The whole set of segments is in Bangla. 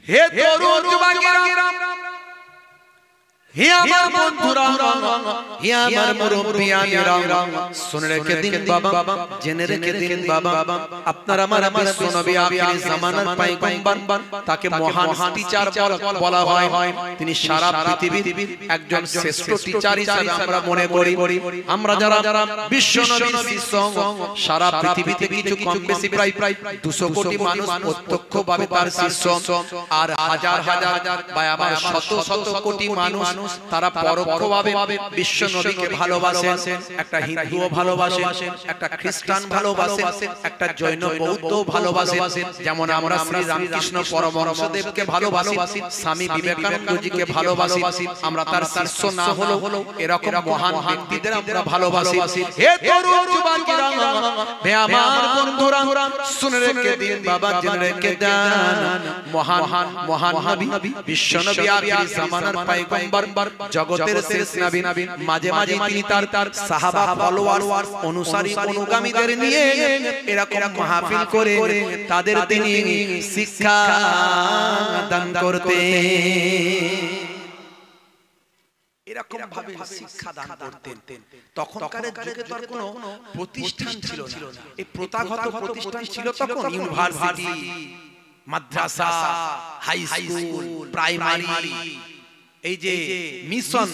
হে তরুণ যুবকেরা, হে আমার বন্ধুরা, হে আমার মুরব্বিয়ানেরা, শুনে রেখে দিন বাবা, জেনে রেখে দিন বাবা, আপনার আমার বিশ্ব নবী আখির জামানার পয়গম্বর, তাকে মহান টিচার বলা হয়। তিনি সারা পৃথিবীর একজন শ্রেষ্ঠ টিচার হিসেবে আমরা মনে করি। আমরা যারা বিশ্ব নবীর শিষ্য, সারা পৃথিবীতে কিছু কম বেশি প্রায় 200 কোটি মানুষ প্রত্যক্ষভাবে তার শিষ্য, আর হাজার হাজার বা আবার শত শত কোটি মানুষ তারা পরোক্ষভাবে বিশ্ব নবীকে ভালোবাসেন। একটা হিন্দুও ভালোবাসেন, একটা খ্রিস্টান ভালোবাসেন, একটা জৈন বৌদ্ধ ভালোবাসেন। যেমন আমরা শ্রী রামকৃষ্ণ পরমহংসদেবকে ভালোবাসি, স্বামী বিবেকানন্দজিকে ভালোবাসি। আমরা তার শিষ্য না হলেও এরকম মহান ব্যক্তিদের আমরা ভালোবাসি। হে তরুণ যুবকেরা, হে আমার বন্ধুরা, শুনে রেখে দিন বাবা, জেনে রেখে দেন, মহান মহান নবী বিশ্ব নবী আখির জামানার পয়গম্বর, জগতের শেষ নবী, মাঝে মাঝে তিনি তার সাহাবা ফলোয়ার অনুসারী অনুগামীদের নিয়ে এরকম মাহফিল করে তাদের তিনি শিক্ষা দান করতেন। এরকম ভাবে শিক্ষা দান করতেন। তখনকার যুগে তো আর কোনো প্রতিষ্ঠান ছিল না, এই প্রথাগত প্রতিষ্ঠান ছিল তখন ইউনিভার্সিটি, মাদ্রাসা, হাই স্কুল, প্রাইমারি, এই যে মিশন,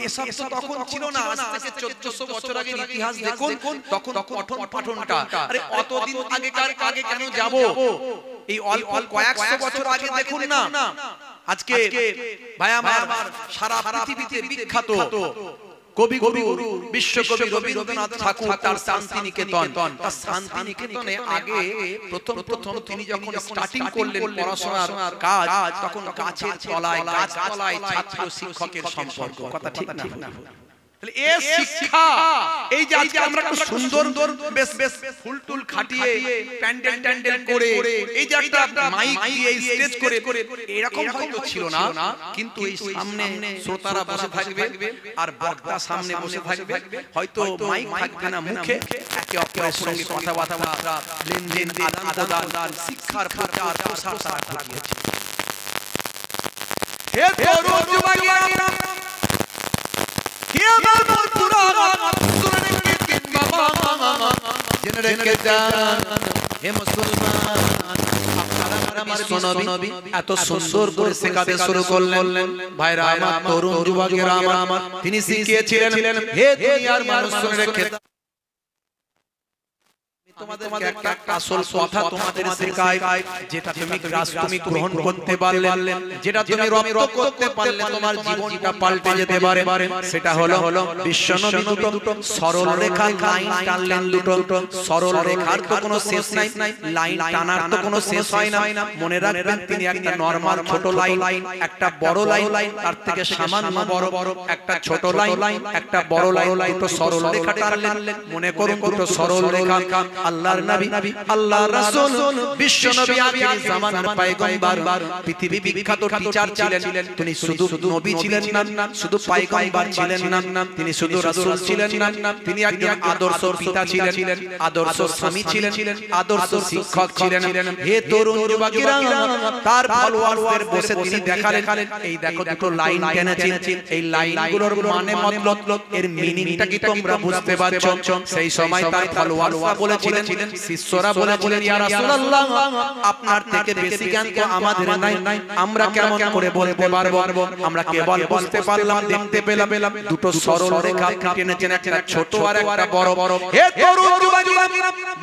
এসব তো তখন ছিল না। আজ থেকে 1400 বছর আগের ইতিহাস দেখুন, তখন পঠন পাঠনটা, আরে অতদিন আগে কেন যাব? এই অল্প কয়েকশো বছর আগে দেখুন না। আজকে ভাই আমার সারা পৃথিবীতে বিখ্যাত কবিগুরু বিশ্বকবি রবীন্দ্রনাথ ঠাকুর, তার শান্তিনিকেতন, তার শান্তিনিকেতনে আগে প্রথম তিনি যখন স্টার্টিং করলেন পড়াশোনার কাজ, তখন গাছের তলায় ছাত্র শিক্ষকের সম্পর্ক। কথা ঠিক না? এই শিক্ষা, এই যে আজকে আমরা খুব সুন্দর বেশ ফুল টুল খাটিয়ে প্যান্ডেল ট্যান্ডেল করে, এই যে একটা মাইক দিয়ে স্টেজ করে, এরকম হয়তো ছিল না। কিন্তু এই সামনে শ্রোতারা বসে থাকবে আর বক্তা সামনে বসে থাকবে, হয়তো মাইক থাকবে না, মুখে একে অপরের সঙ্গে কথাবার্তা, লেনদেন, আদান-প্রদান, শিক্ষার প্রচার প্রসার তারা করেছে। হে তরুণ যুবকেরা, হে আমার বন্ধুরা, শুনে রেখে দিন বাবা, জেনে রেখে দেন, হে মুসলমান, আপনারা আমার নবী এত সুন্দর করে শেখাতে শুরু করলেন। ভাইরা আমার, তরুণ যুবকেরা আমার, তিনি শিখিয়েছিলেন, হে দুনিয়ার মানুষ শুনে রেখে দাও, তোমাদেরকে একটা আসল কথা তোমাদের শেখাই, যেটা তুমি গ্রহণ করতে পারলে, যেটা তুমি রপ্ত করতে পারলে তোমার জীবনটা পাল্টে যেতে পারে। সেটা হলো বিশ্বনবী দুটো সরল রেখা লাইন টানলেন। দুটো সরল রেখার তো কোনো শেষ নাই, লাইন টানার তো কোনো শেষ হয় না। মনে রাখবেন, তিনি একটা নরমাল ছোট লাইন, একটা বড় লাইন, তার থেকে সামান্য বড় একটা ছোট লাইন, একটা বড় লাইন, দুটো সরল রেখা টানলেন। মনে করুন দুটো সরল রেখা, আল্লাহর নবী, আল্লাহর রাসূল, বিশ্ব নবী আখির জামানার পয়গম্বর, পৃথিবী বিখ্যাত টিচার ছিলেন। তিনি শুধু নবী ছিলেন না, শুধু পয়গম্বর ছিলেন না, তিনি শুধু রাসূল ছিলেন না, তিনি একজন আদর্শ পিতা ছিলেন, আদর্শ স্বামী ছিলেন, আদর্শ শিক্ষক ছিলেন। হে তরুণ যুবকেরা, তার ফলোয়ারদের বসে তিনি দেখালেন, এই দেখো দুটো লাইন টেনেছেন, এই লাইনগুলোর মানে মতলব, এর মিনিংটা কি তোমরা বুঝতে পারছো? সেই সময় তার ফলোয়াররা বলেছিলেন, শিষ্যরা বলেছিলেন, ইয়া রাসূলুল্লাহ, আপনার থেকে বেশি জ্ঞান তো আমাদের নাই, আমরা কেমন করে বলতে পারবো? আমরা কেবল বুঝতে পারলাম, দেখতে পেলাম দুটো সরল রেখা টেনেছেন, একটা ছোট আর একটা বড়। হে তরুণ যুবকেরা,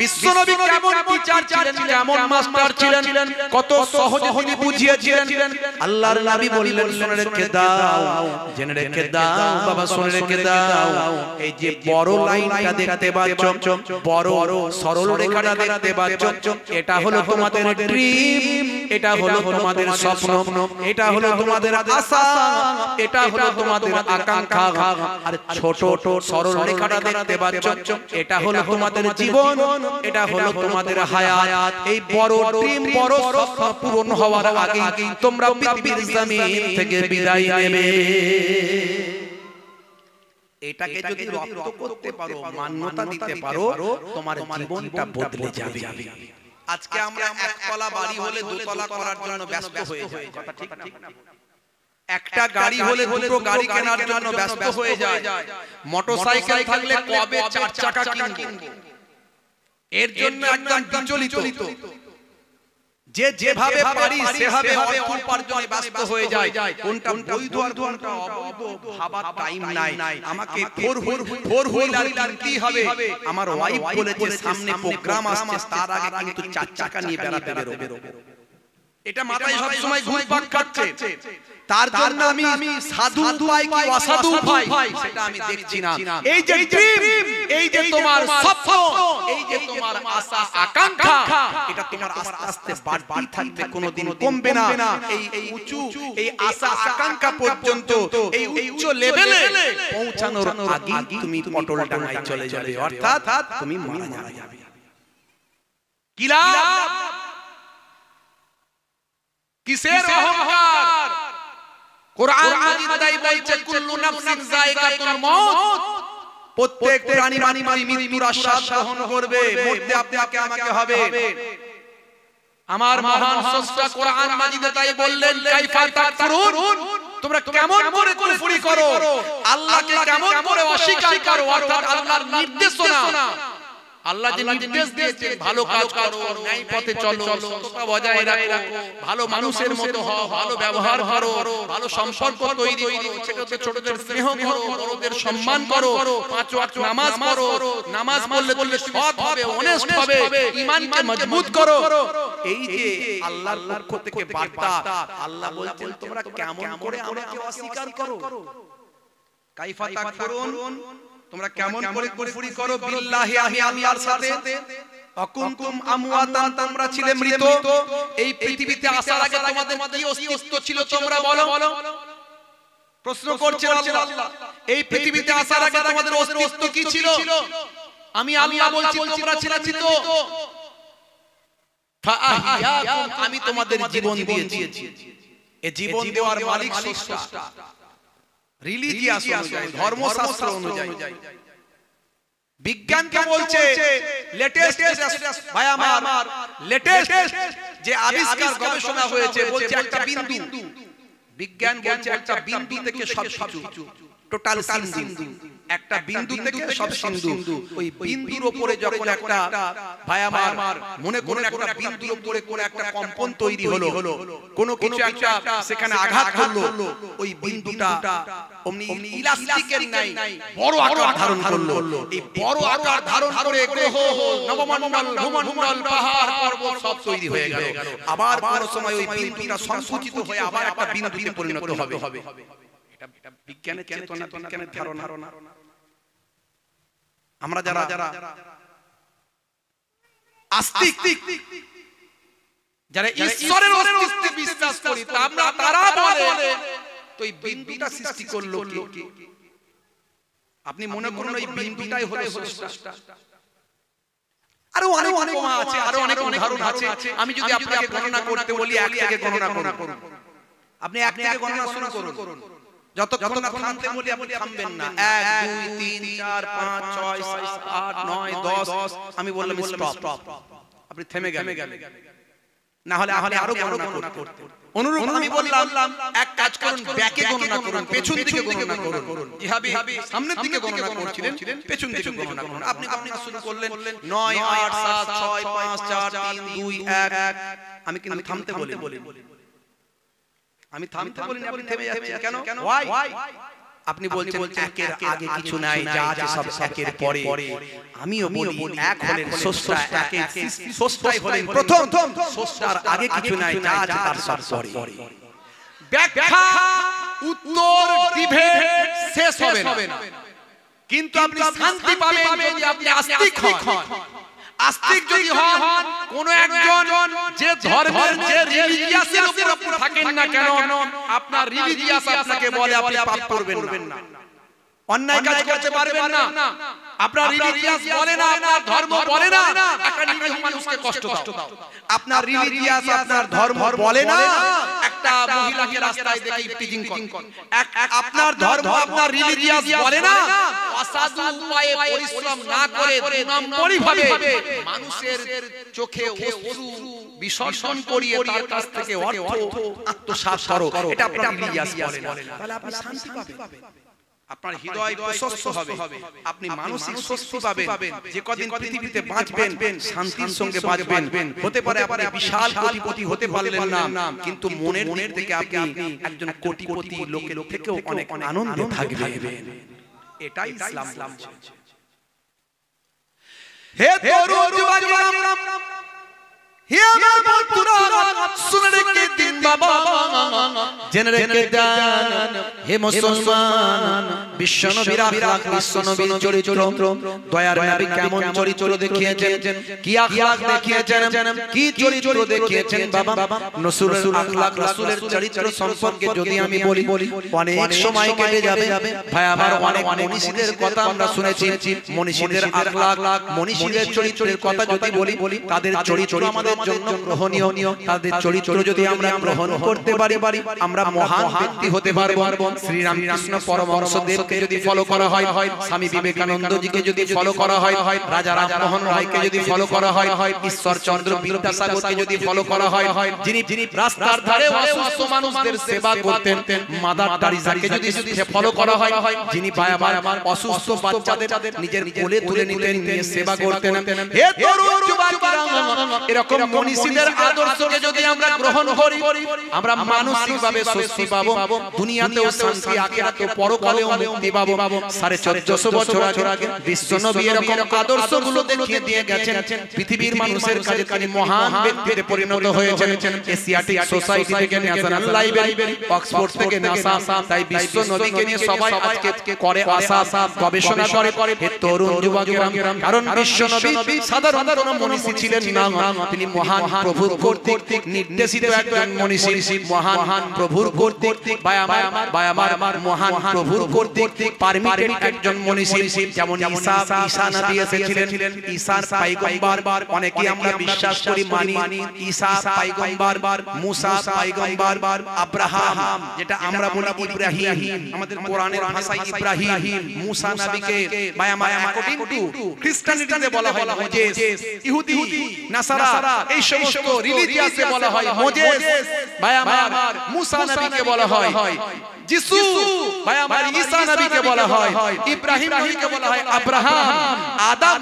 বিশ্বনবী কেমন টিচার ছিলেন, কেমন মাস্টার ছিলেন, কত সহজে তিনি বুঝিয়েছিলেন। আল্লাহর নবী বললেন, শুনে রেখে দাও, জেনে রেখে দাও বাবা, শুনে রেখে দাও, এই যে বড় লাইনটা দেখতে পাচ্ছ, বড় সরল রেখাটা দেখতে পাচ্ছ, এটা হলো তোমাদের ড্রিম, এটা হলো তোমাদের স্বপ্ন, এটা হলো তোমাদের আশা, এটা হলো তোমাদের আকাঙ্ক্ষা। আর ছোট সরল রেখাটা দেখতে পাচ্ছ, এটা হলো তোমাদের জীবন, এটা হলো তোমাদের হায়াত। এই বড় ড্রিম, বড় স্বপ্ন পূরণ হওয়ার আগে তোমরা পৃথিবীর জমিন থেকে বিদায় নেবে। এটাকে যদি রপ্ত করতে পারো, মান্যতা দিতে পারো, তোমার জীবনটা বদলে যাবে। আজকে আমরা একতলা বাড়ি হলে দোতলা করার জন্য ব্যস্ত হয়ে যাই, কথা ঠিক না? একটা গাড়ি হলে দুটো গাড়ি কেনার জন্য ব্যস্ত হয়ে যায়। মোটরসাইকেল থাকলে কবে 4 চাকা কিনবো, এর জন্য একদম বিচলিত। যে যেভাবে পারি সেভাবে অর্থ উপার্জনে ব্যস্ত হয়ে যায়। কোনটা বৈধ আর কোনটা অবৈধ ভাবার টাইম নাই। আমাকে ফোর হুইলার কিনতেই হবে। আমার ওয়াইফ বলেছে সামনে প্রোগ্রাম আসছে, তার আগে কিন্তু 4 চাকা নিয়ে বেরাতে বেরোবে। এটা মাথায় সব সময় ঘুরপাক খাচ্ছে। তার জন্য আমি সাধু উপায় কি অসাধু উপায় সেটা আমি দেখছি না। এই যে ড্রিম, এই যে তোমার স্বপ্ন, এই যে তোমার আশা আকাঙ্ক্ষা, এটা তোমার আস্তে আস্তে বাড়তেই থাকবে, কোনোদিন কমবে না। এই উঁচু এই আশা আকাঙ্ক্ষা পর্যন্ত এই উচ্চ লেভেলে পৌঁছানোর আগে তুমি পটল ডাঙায় চলে যাবে, অর্থাৎ তুমি মারা যাবে। কি লাভ? কিসের অহংকার? কোরআন মাজিদ তাই বলছে কুল্লু নাফসিন যায়কাতুল মউত, প্রত্যেক প্রাণী মৃত্যুর আস্বাদ গ্রহণ করবে, মরতে আপনাকে আমাকে হবে। আমার মহান স্রষ্টা কোরআন মাজিদে তাই বললেন কাইফা তাকফুরুন, তোমরা কেমন করে কুফরি করো, আল্লাহকে কেমন করে অস্বীকার করো, অর্থাৎ আল্লাহর নির্দেশনা। আল্লাহ যে নির্দেশ দিয়েছেন ভালো কাজ করো, ন্যায় পথে চলো, সততা বজায় রাখো, ভালো মানুষের মতো হও, ভালো ব্যবহার করো, ভালো সম্পর্ক তৈরি করো, ছোটদের স্নেহ করো, বড়দের সম্মান করো, 5 ওয়াক্ত নামাজ পড়ো, নামাজ পড়লে সৎ হবে, অনেস্ট হবে, ঈমানকে মজবুত করো। এই যে আল্লাহর পক্ষ থেকে বার্তা, আল্লাহ বলছেন তোমরা কেমন করে আমাকে অস্বীকার করো। কাইফা তাকফুরুন, তোমরা কেমন করে কুফরি করো বিল্লাহি, আমি আল্লাহর সাথে। অকুনতুম আমওয়াতান, তোমরা ছিলে মৃত। এই পৃথিবীতে আসার আগে তোমাদের কি অস্তিত্ব ছিল তোমরা বলো? প্রশ্ন করছেন আল্লাহ, এই পৃথিবীতে আসার আগে তোমাদের অস্তিত্ব কি ছিল? আমি আল্লাহ বলছি তোমরা ছিলে মৃত। ফাআহিয়াকুম, আমি তোমাদের জীবন দিয়েছি। এই জীবন দেওয়ার মালিক স্রষ্টা। রিলিজিয়াস অনুযায়ী, ধর্মশাস্ত্র অনুযায়ী বিজ্ঞানকে বলছে লেটেস্ট, ভাই আমার লেটেস্ট যে আবিষ্কার গবেষণা হয়েছে, বলছে একটা বিন্দু, বিজ্ঞান বলছে একটা বিন্দু থেকে সব কিছু, টোটাল সিন্ধু, একটা বিন্দু থেকে সব সিন্ধু। ওই বিন্দুর উপরে যখন একটা, ভাই আমার মনে করে একটা বিন্দুর উপরে কোন একটা কম্পন তৈরি হলো, কোন কিছু একটা সেখানে আঘাত করলো, ওই বিন্দুটা অমনি ইলাস্টিকের নাই বড় আকার ধারণ করলো। এই বড় আকার ধারণ করে গ্রহ, নবমণ্ডল, ভূমণ্ডল, পাহাড় পর্বত সব তৈরি হয়ে গেল। আবার কোন সময় ওই বিন্দুটা সংকুচিত হয়ে আবার একটা বিন্দুতে পরিণত হবে। এটা বিজ্ঞানের চেতনা, বিজ্ঞানের ধারণা। আমরা যারা আস্তিক, যারা ঈশ্বরের অস্তিত্বে বিশ্বাস করি, তারা বলে তো এই বিন্দুটা সৃষ্টি করলো কে? আপনি মনে করুন ওই বিন্দুটাই হলো স্রষ্টা। আরো অনেক আছে, আরো অনেক উদাহরণ আছে। আমি যদি আপনাকে গণনা করতে বলি, 1 থেকে গণনা করুন, আপনি 1 থেকে গণনা শুরু করুন। যতক্ষণ না থামতে বলি আপনি থামবেন না। 1 2 3 4 5 6 7 8 9 10, আমি বললাম স্টপ, আপনি থেমে গেলেন। না হলে আরো গণনা করতে অনুরূপ আমি বললাম এক কাজ করুন, ব্যাকে গণনা করুন, পেছন দিকে গণনা করুন। ইহাবি সামনের দিকে গণনা করছিলেন, পেছন দিকে গণনা করুন। আপনি শুরু করলেন 9 8 7 6 5 4 3 2 1। আমি কিন্তু থামতে বলি, আমি থামতে বলিনি, আপনি থেমে যাচ্ছেন কেন? ওয়াই? আপনি বলছেন একের আগে কিছু নাই, যা আছে সব একের পরে। আমিও বলি এক হলেন স্রষ্টা, একে স্রষ্টাই হলেন প্রথম, স্রষ্টার আগে কিছু নাই, যা আছে তার সব পরে। ব্যাখ্যা, উত্তর, ডিবেট শেষ হবে না, কিন্তু আপনি শান্তি পাবেন যদি আপনি আস্তিক হন। আস্তিক যদি হন, কোন একজন যে ধর্মের, যে রিলিজিয়াসের উপর থাকেন না কেন, আপনার রিলিজিয়াস আপনাকে বলে আপনি পাপ করবেন না, অন্যায় কাজ করতে পারবেন না। আপনার রিলিজিয়াস বলে না, আপনার ধর্ম বলে না একটা নিরীহ মানুষকে কষ্ট দাও। আপনার রিলিজিয়াস, আপনার ধর্ম বলে না একটা একটা মহিলাকে রাস্তায় দেখে টিজিং করেন, আপনার ধর্ম আপনার রিলিজিয়াস বলে না অসাধু উপায়ে পরিশ্রম না করে দুই নম্বরই ভাবে মানুষের চোখে অশ্রু বিসর্জন করিয়ে তার কাছ থেকে অর্থ আত্মসাৎ করো, এটা আপনার রিলিজিয়াস বলে না, তাহলে আপনি শান্তি পাবেন, আপনার হৃদয় প্রশস্ত হবে, আপনি মানসিক স্বস্তি পাবেন, যে কদিন পৃথিবীতে বাঁচবেন শান্তির সঙ্গে বাঁচবেন। হতে পারে আপনি বিশাল কোটিপতি হতে পারলেন না, কিন্তু মনের থেকে আপনি একজন কোটিপতি লোকের থেকেও অনেক আনন্দে থাকবেন, এটাই ইসলাম বলছে। হে তরুণ যুবকেরা, হে আমার বন্ধুরা, শুনে রেখে দিন বাবা, জেনে রেখে দেন হে মুসলমান, বিশ্বনবীর আখলাক, বিশ্বনবীর চরিত্র, দয়ার নবী কেমন চরিত্র দেখিয়েছেন, কি আখলাক দেখিয়েছেন, কি চরিত্র দেখিয়েছেন বাবা। রাসূলের আখলাক, রাসূলের চরিত্র সম্পর্কে যদি আমি বলি অনেক সময় কেটে যাবে ভাই আমার। অনেক মনীষীদের কথা আমরা শুনেছি, মনীষীদের আখলাক, মনীষীদের চরিত্রের কথা যদি বলি, তাদের চরিত্র আমাদের জন্য গ্রহণীয়, তাদের চরিত্র যদি আমরা গ্রহণ করতে পারি আমরা মহান ব্যক্তি হতে পারবো। শ্রী রামকৃষ্ণ পরমহংসদেবকে যদি ফলো করা হয়, স্বামী বিবেকানন্দজিকে যদি ফলো করা হয়, রাজা রামমোহন রায়কে যদি ফলো করা হয়, ঈশ্বরচন্দ্র বিদ্যাসাগরকে যদি ফলো করা হয়, যিনি রাস্তার ধারে অসুস্থ মানুষদের সেবা করতেন, মাদার টেরেসাকে যদি ফলো করা হয়, যিনি বারবার অসুস্থ বাচ্চাদের নিজের কোলে তুলে নিতেন, নিয়ে সেবা করতেন। হে তরুণ যুবকেরা, এরকম মনীষীদের আদর্শকে যদি আমরা গ্রহণ করি আমরা মানসিকভাবে স্বস্তি পাবো, দুনিয়াতেও শান্তি, আখিরাতেও পরকালেও মুক্তি পাবো। 1450 বছর আগে বিশ্বনবী এরকম আদর্শগুলো দেখিয়ে দিয়ে গেছেন, পৃথিবীর মানুষের কাছে তিনি মহান ব্যক্তিতে পরিণত হয়েছেন। এশিয়াটিক সোসাইটি থেকে ন্যাশনাল লাইব্রেরি, অক্সফোর্ড থেকে নাসা, তাই বিশ্বনবীকে নিয়ে সবাই আজকে করে আশা, গবেষণা করে। হে তরুণ যুবকেরা, কারণ বিশ্বনবী সাধারণ কোনো মনীষী ছিলেন না, তিনি মহান প্রভুর কর্তৃক নির্দেশিত একজন মনীষী, মহান প্রভুর কর্তৃক আমার মহান প্রভুর কর্তৃক পারমিটেড একজন মনীষী। যেমন ঈসা নবী এসেছিলেন, ঈসার পয়গম্বর অনেকে আমরা বিশ্বাস করি মানি, ঈসা পয়গম্বর, মুসা পয়গম্বর, আব্রাহাম যেটা আমরা বলি ইব্রাহিম, আমাদের কোরআনের ভাষায় ইব্রাহিম, মুসা নবীকে অ্যাকর্ডিং টু খ্রিস্টানিটিতে বলা হয় মোজেস, ইহুদি নাসারা এই সমস্ত রিলিজিয়াসে বলা হয় মোজেস, ভাই আমার মুসা নবীকে বলা হয় যিশু, ভাই আমার ঈসা নবীকে বলা হয় ইব্রাহিম, নবীকে বলা হয় আব্রাহাম, আদম,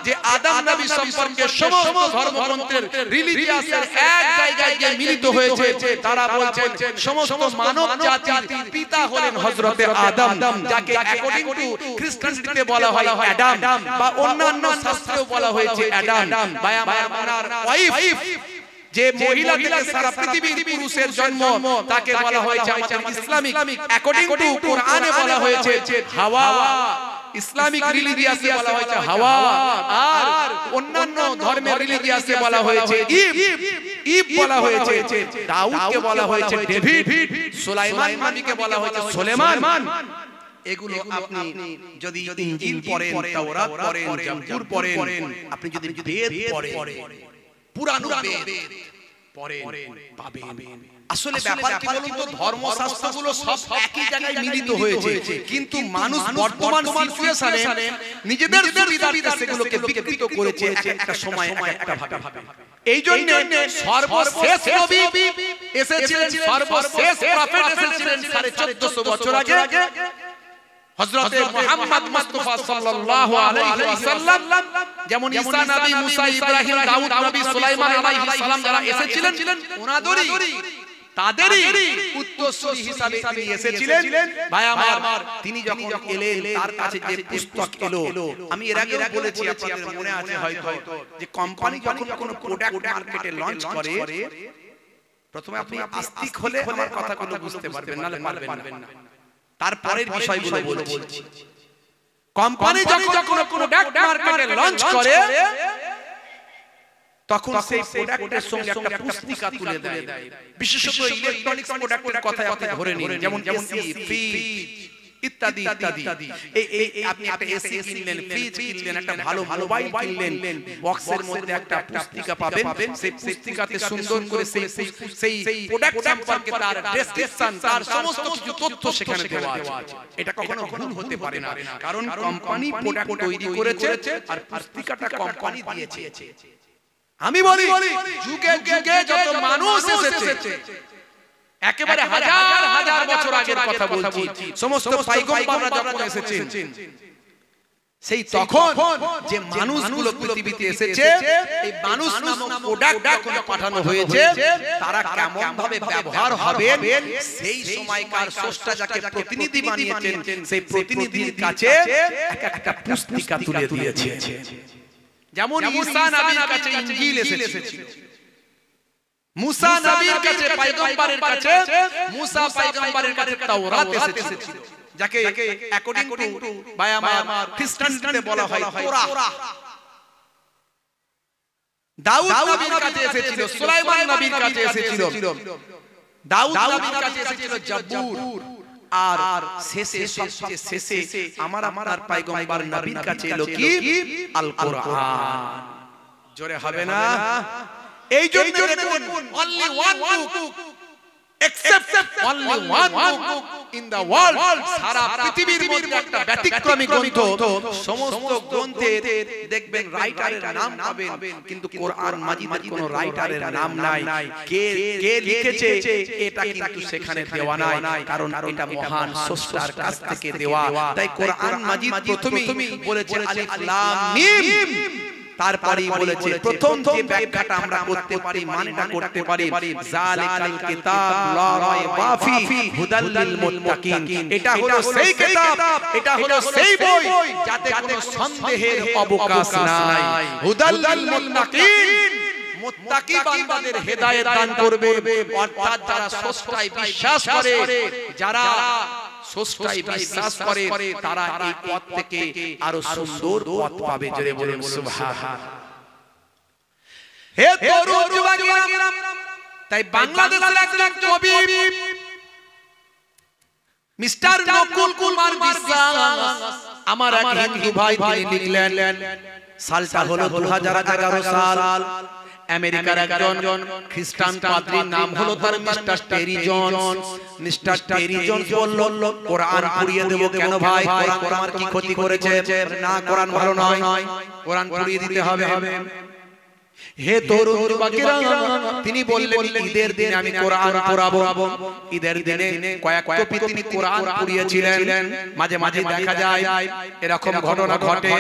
যে আদম নবী সম্পর্কে সমস্ত ধর্মগ্রন্থের রিলিজিয়াসের এক জায়গায় গিয়ে মিলিত হয়েছে। তারা বলছেন সমস্ত মানব জাতির পিতা হলেন হযরতে আদম, যাকে অ্যাকর্ডিং টু খ্রিস্টানিটিতে বলা হয় অ্যাডাম, বা অন্যান্য শাস্ত্রেও বলা হয়েছে অ্যাডাম, ভাই আমার ওয়াইফ, যে মহিলা থেকে সারা পৃথিবীর পুরুষের জন্ম, তাকে বলা হয়েছে আমাদের ইসলামিক অ্যাকর্ডিং টু কোরআনে বলা হয়েছে হাওয়া, ইসলামিক রিলিজিয়াসে বলা হয়েছে হাওয়া, আর অন্যান্য ধর্মের রিলিজিয়াসে বলা হয়েছে ঈব বলা হয়েছে, দাউদকে বলা হয়েছে ডেভিড, সুলাইমান নবীকে বলা হয়েছে সুলেমান। এগুলো আপনি যদি ইনজিল পড়েন, তাওরাত পড়েন, জাবুর পড়েন, আপনি যদি বেদ পড়েন, পুরানো বেদ পড়েন পাবেন। আসলে ব্যাপার কি বলুন তো, ধর্মশাস্ত্রগুলো সব একই জায়গায় মিলিত হয়েছে, কিন্তু মানুষ বর্তমান সিচুয়েশনে নিজেদের সুবিধার্থে সেগুলোকে বিকৃত করেছে একটা সময় একটা ভাবে। এই জন্য সর্বশেষ নবী এসেছিলেন, সর্বশেষ প্রফেট এসেছিলেন 1450 বছর আগে, হযরতে মুহাম্মদ মুস্তাফা সাল্লাল্লাহু আলাইহি ওয়াসাল্লাম। যেমন ঈসা নবী, মুসা, ইব্রাহিম, দাউদ নবী, সুলাইমান আলাইহিস সালাম যারা এসেছিলেন, তাদেরই উত্তরসূরি হিসাবে তিনি এসেছিলেন। ভাই আমার, তিনি যখন এলেন তার কাছে যে পুস্তক এলো, আমি এর আগে বলেছি, আপনাদের মনে আছে হয়তো, যে কোম্পানি যখন কোনো প্রোডাক্ট মার্কেটে লঞ্চ করে, প্রথমে আপনি আস্তিক হলে আমার কথাগুলো বুঝতে পারবেন, নালে পারবেন না। তারপরের বিষয়গুলো বলছি। কোম্পানি যখন কোনো প্রোডাক্ট মার্কেটে লঞ্চ করে, তখন সেই প্রোডাক্টের সঙ্গে একটা পুস্তিকা তুলে দেয়। বিশেষত ইলেকট্রনিক্স প্রোডাক্টের কথা আপনি ধরে নিন, যেমন এসি, ফ্রিজ ইত্যাদি ইত্যাদি। এই আপনি একটা এসি কিনলেন, ফ্রিজ কিনলেন, একটা ভালো মোবাইল কিনলেন, বক্সের মধ্যে একটা পুস্তিকা পাবেন, সেই পুস্তিকাতে সুন্দর করে সেই প্রোডাক্ট সম্পর্কে তার ডেসক্রিপশন, তার সমস্ত কিছু তথ্য সেখানে দেওয়া আছে। এটা কখনো ভুল হতে পারে না, কারণ কোম্পানি প্রোডাক্ট তৈরি করেছে আর পুস্তিকাটা কোম্পানি দিয়েছে। আমি বলি যুগে যুগে যত মানুষ এসেছে, একেবারে হাজার হাজার বছর আগের কথা বলছি, সমস্ত পয়গম্বররা যখন এসেছেন, সেই তখন যে মানুষগুলো পৃথিবীতে এসেছে, এই মানুষ নামক প্রোডাক্ট যখন পাঠানো হয়েছে, তারা কেমন ভাবে ব্যবহার হবে, সেই সময়কার স্রষ্টা যাকে প্রতিনিধি বানিয়েছেন, সেই প্রতিনিধির কাছে একটা পুস্তিকা তুলে দিয়েছে। যেমন ঈসা নবীর কাছে ইনজিল এসেছিল, মুসা নবীর কাছে, পয়গম্বরের কাছে, মুসা পয়গম্বরের কাছে তাওরাত এসেছিল, যাকে অ্যাকর্ডিং টু বাই আমার খ্রিস্টানদের বলা হয় তোরাহ। দাউদ নবীর কাছে এসেছিল, সুলাইমান নবীর কাছে এসেছিল, দাউদ নবীর কাছে এসেছিল জাবুর, আর শেষে সবচেয়ে শেষে আমার পয়গম্বর নবীর কাছে এলো কি? আল কোরআন। জোরে হবে না? এই জন্য দেখুন, only one book, except only one book in the world, সারা পৃথিবীর মধ্যে একটা ব্যতিক্রমী গ্রন্থ, সমস্ত গ্রন্থের দেখবেন রাইটারের নাম পাবেন, কিন্তু কোরআন মাজিদের কোনো রাইটারের নাম নাই। কে লিখেছে এটা কিন্তু সেখানে দেওয়া নাই, কারণ এটা মহান স্রষ্টার কাছ থেকে দেওয়া। তাই কোরআন মাজিদ প্রথমেই বলেছে আলিফ লাম মিম, তারপরেই বলেছে প্রথম যে ব্যাখ্যাটা আমরা করতে পারি, মানেটা করতে পারি, যালিকাল কিতাব লা রাইবা ফি হুদাল লিল মুত্তাকিন। এটা হলো সেই কিতাব, এটা হলো সেই বই যাতে কোনো সন্দেহের অবকাশ নাই। হুদাল লিল মুত্তাকিন, মুত্তাকি বান্দাদের হেদায়েত দান করবে, অর্থাৎ যারা স্রষ্টায় বিশ্বাস করে, যারা স্রষ্টায় বিশ্বাস করে, তারা এই পথ থেকে আরো সুন্দর পথ পাবে। জোরে বলুন সুবহানাল্লাহ। হে তরুণ যুবকেরা, তাই বাংলাদেশের একজন কবি মিস্টার নকুল কুমার বিশ্বাস, আমার এক হিন্দু ভাই, তিনি লিখলেন, সালটা হলো 2011 সাল। আমেরিকার একজন খ্রিস্টান পাদ্রীর নাম হলো তার মিস্টার টেরি জনস। মিস্টার টেরি জনস বলল, কোরআন পুড়িয়ে দেব। কেন ভাই? কোরআন আমার কি ক্ষতি করেছে? না, কোরআন ভালো নয়, কোরআন পুড়িয়ে দিতে হবে। হে তরুণ যুবকেরা, তিনি বললেন ঈদের দিনে আমি কোরআন পড়াবো। ঈদের দিনে কয়েক কপি তিনি কোরআন পড়িয়েছিলেন। মাঝে মাঝে দেখা যায় এরকম ঘটনা ঘটে,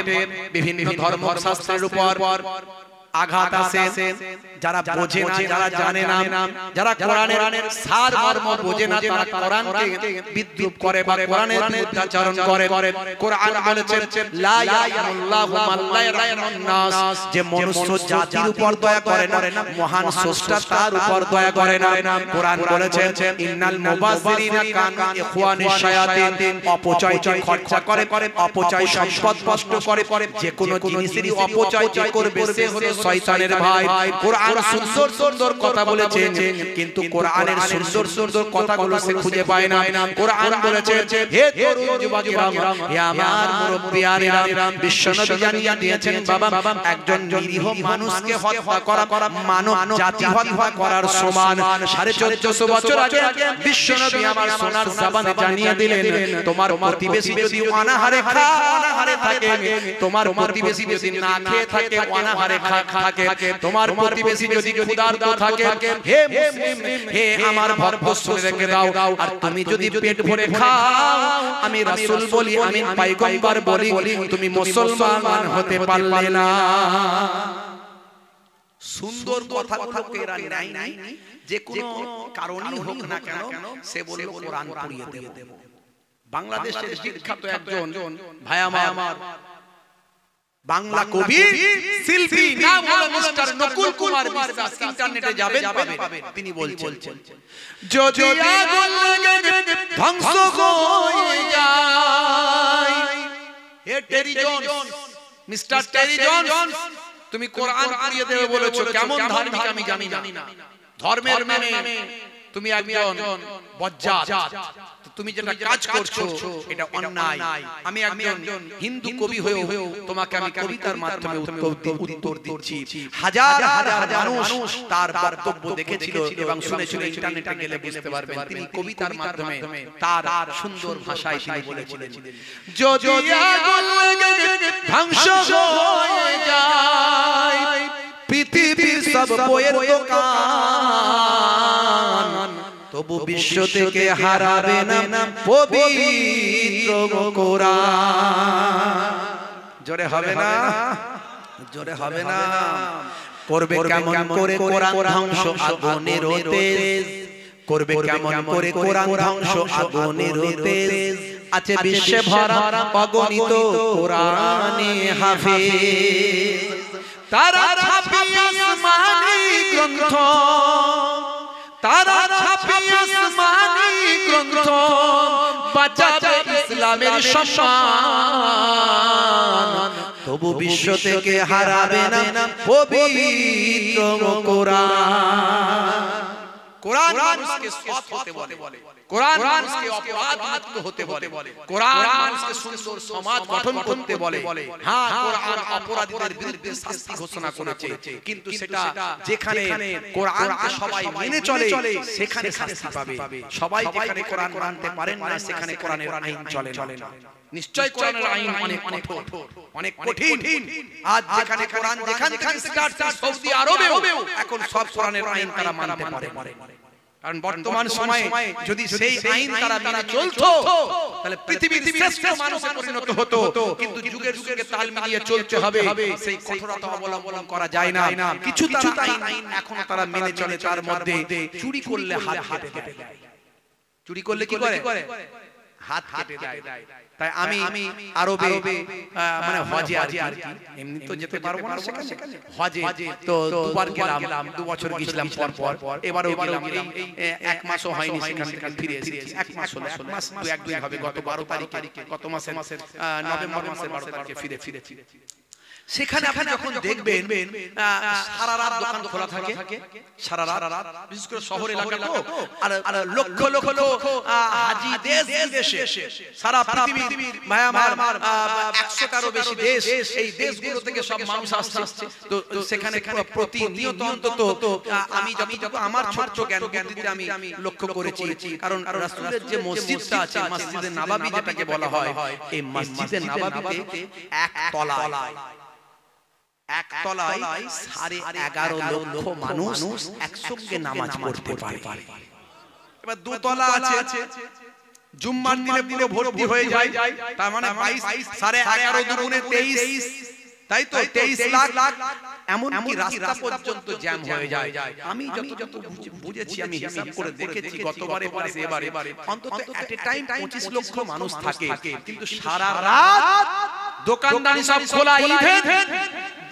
বিভিন্ন ধর্মশাস্ত্রের উপর আঘাত আসে। যারা বোঝে না, যারা জানে না, যারা কোরআনের সার মর্ম বোঝে না, তারা কোরআনকে বিদ্রূপ করে বা কোরআনের বিরুদ্ধাচরণ করে। কোরআন বলেছে লা ইয়ারুল্লাহু মান লা ইয়ারুন নাস, যে মনুষ্য জাতির উপর দয়া করে না, মহান স্রষ্টা তার উপর দয়া করে না। কোরআন বলেছে ইন্নাল মুবাযযিরিনা কানু ইখওয়ানিশ শায়াতিন, অপচয় খরচা করে, অপচয় সম্পদ নষ্ট করে, যে কোনো জিনিসেরই অপচয় যে করবে সে হলো শয়তানের ভাই। কোরআন সুন্দর সুন্দর কথা বলেছেন, কিন্তু কোরআনের সুন্দর সুন্দর কথাগুলো সে খুঁজে পায় না। কোরআন বলেছে হে তরুণ যুবকেরা, হে আমার মুরব্বিয়ানেরা, বিশ্বনবী জানিয়ে দিয়েছেন বাবা, একজন নিরীহ মানুষকে হত্যা করা মানব জাতি হত্যা করার সমান। 1450 বছর আগে বিশ্বনবী আমার সোনার জবানে জানিয়ে দিলেন, তোমার প্রতিবেশী যদি অনাহারে থাকে, তোমার প্রতিবেশী যদি না খেয়ে থাকে, অনাহারে থাকে, তোমার প্রতিবেশী যদি ক্ষুধার্ত থাকে, হে মুসলিম, হে আমার ভক্ত শুনে রেখে দাও, আর তুমি যদি পেট ভরে খাও, আমি রাসূল বলি, আমি পয়গম্বর বলি, তুমি মুসলমান হতে পারলে না। সুন্দর কথাগুলোকে এরা নাই, যে কোনো কারণই হোক না কেন, সে বলল কোরআন পড়িয়ে দেব। বাংলাদেশের বিখ্যাত একজন ভাই আমার বাংলা কবি শিল্পী, নাম হলো মিস্টার নকুল কুমার বিশ্বাস। ইন্টারনেটে যাবেন পাবেন। তিনি বলছেন যদি আগুন লেগে ধ্বংস হয়ে যায়, হে টেরি জনস, মিস্টার টেরি জনস, তুমি কোরআন পড়িয়ে দেবে বলেছো, কেমন ধার্মিক আমি জানি না। ধর্মের মানে তুমি একজন বজ্জাত, তুমি যেটা কাজ করছো এটা অন্যায়। আমি একজন হিন্দু কবি হয়েও তোমাকে আমি কবিতার মাধ্যমে উত্তর দিচ্ছি। হাজার হাজার মানুষ তার বক্তব্য দেখেছিল এবং শুনেছিল, ইন্টারনেটে গেলে বুঝতে পারবেন তিনি কবিতার মাধ্যমে তার সুন্দর ভাষায় তিনি বলেছিলেন, যদি আগুন লেগে ধ্বংস হয়ে যায় পৃথিবীর সব বইয়ের দোকান, তবু বিশ্ব থেকে হারাবে না পবিত্র কোরআন। জোরে হবে না, জোরে হবে না। করবে কেমন করে কোরআন ধ্বংস আগুনের তেজ, করবে কেমন করে কোরআন ধ্বংস আগুনের তেজ, আছে বিশ্বে ভরা অগণিত কোরআনে হাফেজ। তারা ছাপিয়ে আসমানি গ্রন্থ, তারা ছাপিয়ে আসমানি গ্রন্থ, বাঁচাবে ইসলামের সম্মান, তবু বিশ্ব থেকে হারাবে না পবিত্র কোরআন। কোরআন মানুষকে সৎ হতে বলে, কোরআন মানুষকে অপরাধ মুক্ত হতে বলে, কোরআন মানুষকে সুন্দর সমাজ গঠন করতে বলে। হ্যাঁ, কোরআন অপরাধীদের বিরুদ্ধে শাস্তি ঘোষণা করেছে, কিন্তু সেটা যেখানে কোরআনকে সবাই মেনে চলে সেখানে শাস্তি পাবে। সবাই যেখানে কোরআন মানতে পারেন না সেখানে কোরআনের আইন চলে না। নিশ্চয় কোরআনের আইন অনেক কঠোর, অনেক কঠিন। আজ যেখানে কোরআন যেখানে স্টার্ট সৌদি আরবেও এখন সব কোরআনের আইন তারা মানতে পারে, কারণ বর্তমান সময়ে যদি সেই আইন তারা মেনে চলতো তাহলে পৃথিবীর শ্রেষ্ঠ মানুষে পরিণত হতো। কিন্তু যুগের সঙ্গে তাল মিলিয়ে চলতে হবে, সেই কঠোরতা অবলম্বন করা যায় না। কিছু আইন এখনো তারা মেনে চলে, তার মধ্যে চুরি করলে হাত কেটে দেয়। চুরি করলে কি করে? হাত কেটে দেয়। তাই আমি আরবে মানে হজে আছি, এমনি তো যেতে পারবো না সেখানে, হজে তো দুবার গেলাম, 2 বছর গেছিলাম পর পর, এবারেও গেলাম। এই 1 মাসও হয়নি সেখান থেকে ফিরে এসেছি। 1 মাস হলো, 1 মাস 2-1 দিন হবে। গত 12 তারিখে, গত মাসের নভেম্বর মাসের 12 তারিখে ফিরেছি। সেখানে আপনি যখন দেখবেন সারা রাত দোকান খোলা থাকে, সারা রাত, বিশেষ করে শহর এলাকা তো, আর লক্ষ লক্ষ হাজি দেশ বিদেশে সারা পৃথিবীর মায়ামার 100টারও বেশি দেশ, এই দেশগুলো থেকে সব মানুষ আসছে। তো সেখানে প্রতিনিয়ত অন্তত আমি যতটুকু আমার ছোট জ্ঞান বুদ্ধিতে আমি লক্ষ্য করেছি, কারণ রাসূলের যে মসজিদটা আছে, মসজিদে নববী যেটাকে বলা হয়, এই মসজিদে নববীতে একতলায় 11.5 লক্ষ মানুষ একসঙ্গে নামাজ পড়তে পারে। এবার 2 তলা আছে, জুম্মার দিনে পুরো ভর্তি হয়ে যায়, তার মানে 11.5 দুগুণে 23, তাই তো 23 লাখ। এমন কি রাস্তা পর্যন্ত জ্যাম হয়ে যায়। আমি যত বুঝেছি, আমি হিসাব করে দেখেছি, গতবারে পাশে এবারে অন্তত এট এ টাইম 25 লক্ষ মানুষ থাকে, কিন্তু সারা রাত দোকানদারি সব খোলা, ইভেন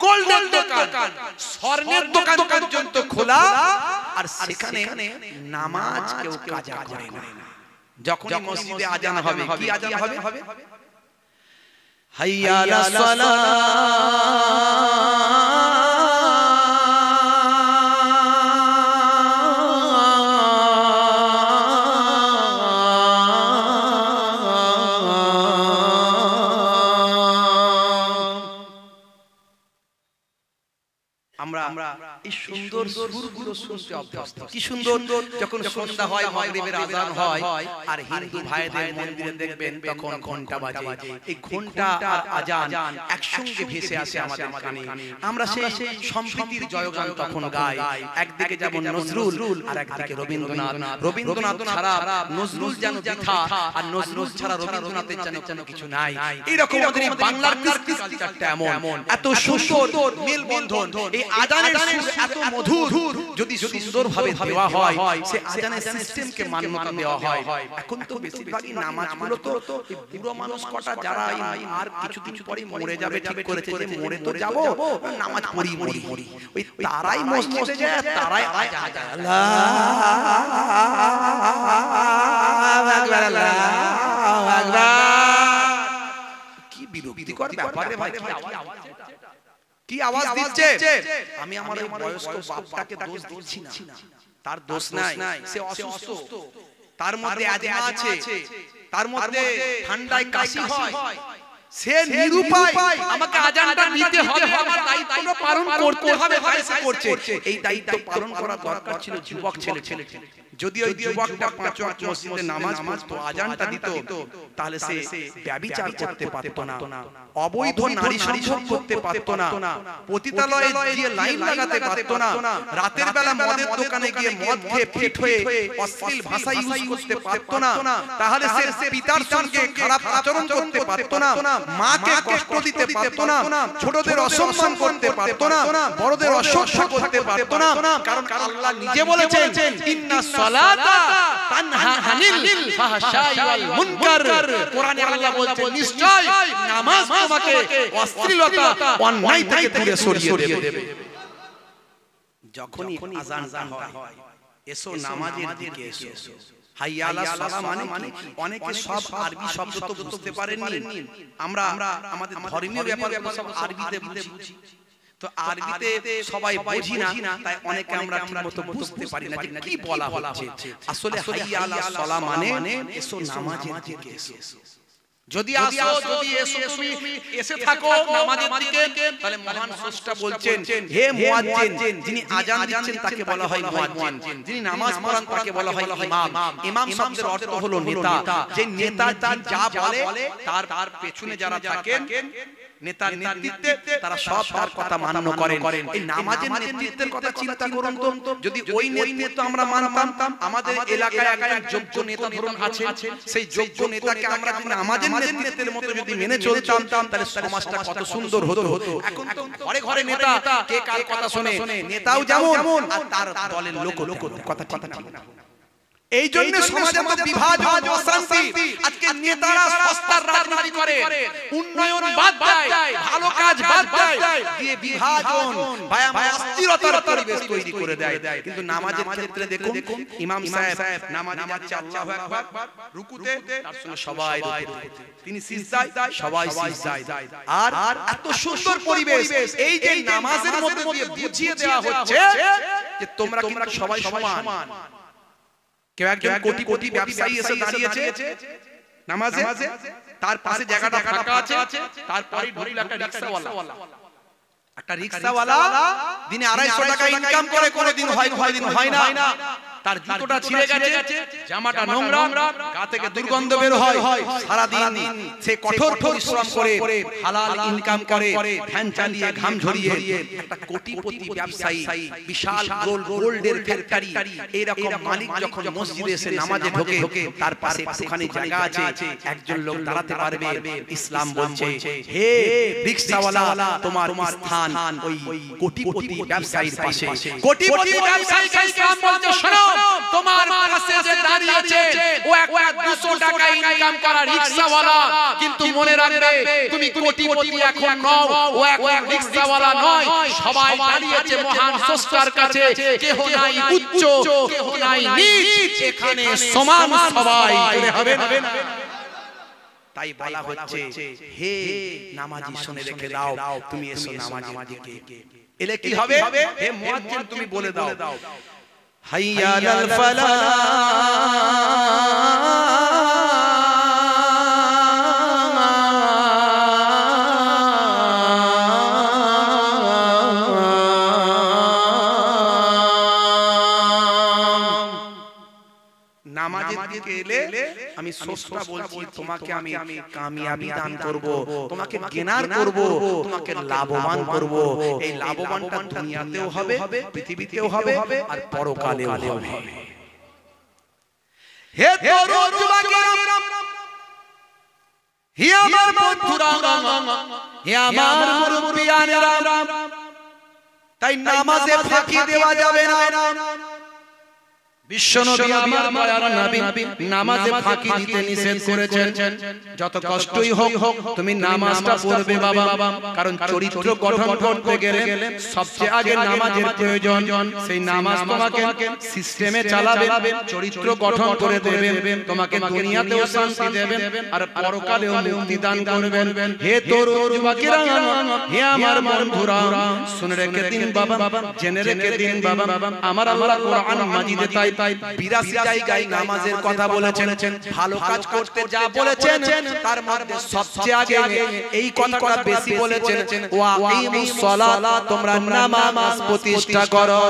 গোল্ডেন দোকান, স্বর্ণের দোকান পর্যন্ত খোলা, আর সেখানে নামাজ কেউ কাজা করে না। যখন মসজিদে আজান হবে, কি আজান হবে? হাইয়া আলাস সালাহ, আমরা এই সুন্দর সুরগুলো শুনতে অভ্যস্ত। কি সুন্দর যখন সন্ধ্যা হয়, মাগরিবের আযান হয়, আর হিন্দু ভাইদের মন্দিরে দেখবেন তখন ঘন্টা বাজে। এই ঘন্টা আর আযান একসঙ্গে ভেসে আসে আমাদের কানে। আমরা সেই সম্প্রীতির জয়গান তখন গাই। একদিকে যেমন নজরুল, আর একদিকে রবীন্দ্রনাথ। রবীন্দ্রনাথ ছাড়া নজরুল যেন বৃথা, আর নজরুল ছাড়া রবীন্দ্রনাথের যেন কিছু নাই। এইরকম আমাদের এই বাংলার কৃষ্টি কালচারটা এমন, এত সুন্দর মেলবন্ধন, এই আযানের সুর এত মধুর, যদি সুন্দরভাবে দেওয়া হয়, সে আযানের সিস্টেমকে মান্যতা দেওয়া হয়। এখন তো বেশিরভাগই নামাজগুলো তো বুড়ো মানুষ কটা যারা আর কিছুদিন পরে মরে যাবে ঠিক করেছে, যে মরে তো যাব, নামাজ পড়ি, ওই তারাই মসজিদে যায়, তারাই আযান দেয়, আল্লাহু আকবার, আল্লাহু আকবার। কি বিরক্তিকর ব্যাপার রে ভাই, কি আওয়াজ দিচ্ছে। আমি আমার এই বয়স্ক বাপটাকে দোষ দিচ্ছি না, তার দোষ নাই, সে অসুস্থ, তার মধ্যে আজমা আছে, তার মধ্যে ঠান্ডায় কাশি হয়, সে নিরুপায়, আমাকে আজানটা দিতে হবে, আমার দায়িত্বটা পালন করতে হবে, তাই সে করছে। এই দায়িত্ব পালন করা দরকার ছিল যুবক ছেলে। যদি ওই যুবকটা 5 ওয়াক্ত মসজিদে নামাজ পড়তো, আজানটা দিত, তাহলে সে ব্যভিচার করতে পারতো না, অবৈধ নারী সংযোগ করতে পারতো না, পতিতালয়ে গিয়ে লাইন লাগাতে পারতো না, রাতের বেলা মদের দোকানে গিয়ে মদ খেয়ে ফিট হয়ে অশ্লীল ভাষা ইউজ করতে পারতো না, তাহলে সে পিতার সঙ্গে খারাপ আচরণ করতে পারতো না, মাকে কষ্ট দিতে পারতো না, ছোটদের অসম্মান করতে পারতো না, বড়দের অসহ্য করতে পারতো না। কারণ আল্লাহ নিজে বলেছেন, ইন্না সালাতা তানহা আনিল ফাহশাই ওয়াল মুনকার। কোরআনে আল্লাহ বলেছেন, নিশ্চয় নামাজ তোমাকে অশ্লীলতা, অন্যায় থেকে দূরে সরিয়ে দেবে। যখনই আযানটা হয়, এসো নামাজের দিকে এসো, হাইয়া আলাস সালাহ মানে কি? অনেকে সব আরবি শব্দ তো বুঝতে পারেননি, আমরা আমাদের ধর্মীয় ব্যাপারগুলো সব আরবিতে বুঝি, তো আরবিতে সবাই বুঝি না, তাই অনেকে আমরা ঠিকমতো বুঝতে পারি না যে কি বলা হচ্ছে। আসলে হাইয়া আলাস সালাহ মানে এসো নামাজের দিকে এসো। যদি এসো তুমি এসে থাকো নামাজের দিকে, তাহলে মহান স্রষ্টা বলছেন, হে মুয়াজ্জিন, যিনি আযান দিচ্ছেন তাকে বলা হয় মুয়াজ্জিন, যিনি নামাজ পড়ান তাকে বলা হয় ইমাম। ইমাম শব্দের অর্থ হলো নেতা, যে নেতা যা বলে তার পেছনে যারা থাকেন, নেতার নেতৃত্বে তারা সব তার কথা মান্য করেন। এই নামাজের নেতৃত্বের কথা চিন্তা করুন তো, যদি ওই নেতৃত্ব আমরা মানতাম, আমাদের এলাকায় একজন যোগ্য নেতা ধরুন আছে, সেই যোগ্য নেতাকে আমরা নামাজের নেতৃত্বের মতো যদি মেনে চলতাম, তাহলে সমাজটা কত সুন্দর হতো। এখন তো ঘরে ঘরে নেতা, কে কার কথা শুনে, নেতাও যেমন আর তার দলের লোক কথা ঠিক না। এই জন্য সমাজে তো বিভাজন, অশান্তি। আজকে নেতারা সস্তার রাজনীতি করে, উন্নয়ন বাদ দেয়, ভালো কাজ বাদ দেয়, দিয়ে বিভাজন, ভয়াবহ অস্থিরতার পরিবেশ তৈরি করে দেয়। কিন্তু নামাজের ক্ষেত্রে দেখুন, ইমাম সাহেব নামাজে যাচ্ছে, আল্লাহু আকবার, রুকুতে তার সঙ্গে সবাই রুকুতে, তিনি সিজদায় সবাই সিজদায়, আর এত সুন্দর পরিবেশ। এই যে নামাজের মধ্যে দিয়ে বুঝিয়ে দেওয়া হচ্ছে যে তোমরা কিন্তু সবাই সমান। কেউ একজন কোটি কোটি ব্যবসায়ী এসে দাঁড়িয়েছে নামাজে, তার পাশে জায়গাটা ফাঁকা আছে, তারপরে ঢুকলো একটা রিকশাওয়ালা, দিনে 250 টাকা ইনকাম করে, কোনোদিন হয় না, তার জুতোটা ছিঁড়ে গেছে, জামাটা নোংরা, গা থেকে দুর্গন্ধ বের হয়, সারা দিন সে কঠোর পরিশ্রম করে হালাল ইনকাম করে, ফ্যান চালিয়ে ঘাম ঝরিয়ে, একটা কোটিপতি ব্যবসায়ী, বিশাল গোল্ডের ফ্যাক্টরি, এরকম মালিক যখন মসজিদে এসে নামাজে ঢোকে, তার পাশে একটুখানি জায়গা আছে, একজন লোক দাঁড়াতে পারবে। ইসলাম বলছে, হে রিকশাওয়ালা, তোমার স্থান ওই কোটিপতি ব্যবসায়ীর পাশে। কোটিপতি ব্যবসায়ীকে ইসলাম বলছে, শোনো, তোমার পাশে যে দাঁড়িয়েছে ও একটা 200 টাকা ইনকাম করা রিকশাওয়ালা, কিন্তু মনে রাখবে তুমি কোটিপতি এখন নও, ও এখন রিকশাওয়ালা নয়। সবাই দাঁড়িয়েছে মহান স্রষ্টার কাছে, কেহ নাই উচ্চ, কেহ নাই নিচ, এখানে সমান সবাই হবে না। তাই বলা হচ্ছে, হে নামাজি শুনে রেখে দাও, তুমি এসো নামাজি কে এলে কি হবে, হে মুয়াজ্জিন তুমি বলে দাও, হাইয়া আলাল ফালাহ, নামাজের দিকে এলে আমি স্রষ্টা বলছি, তোমাকে আমি কামিয়াবি দান করব, তোমাকে গেনার করব, তোমাকে লাভবান করব। এই লাভবানটা দুনিয়াতেও হবে, পৃথিবীতেও হবে, আর পরকালেও হবে। হে তরুণ যুবকেরা, হে আমার বন্ধুরা, হে আমার মুরব্বিয়ানেরা, তাই নামাজে ফাঁকি দেওয়া যাবে না। বিশ্বনবী আমার দয়ার নবী নামাজে ফাঁকি দিতে নিষেধ করেছেন। যত কষ্টই হোক তুমি নামাজটা পড়বে বাবা, কারণ চরিত্র গঠন করতে গেলে সবচেয়ে আগে নামাজের প্রয়োজন। সেই নামাজ তোমাকে সিস্টেমে চালাবে, চরিত্র গঠন করে দেবে, তোমাকে দুনিয়াতেও শান্তি দেবে আর পরকালেও মুক্তি দান করবেন। হে তরুণ যুবকেরা, হে আমার বন্ধুরা, শুনে রেখে দিন বাবা, জেনে রেখে দিন বাবা, আমার আল্লাহ কোরআন মাজিদে তাই 82 জায়গায় নামাজের কথা বলেছেন। ভালো কাজ করতে যা বলেছেন তার মধ্যে সবচেয়ে আগে এই কথাটা বেশি বলেছেন, ওয়া আকিমুস সালাত, তোমরা নামাজ প্রতিষ্ঠা করো।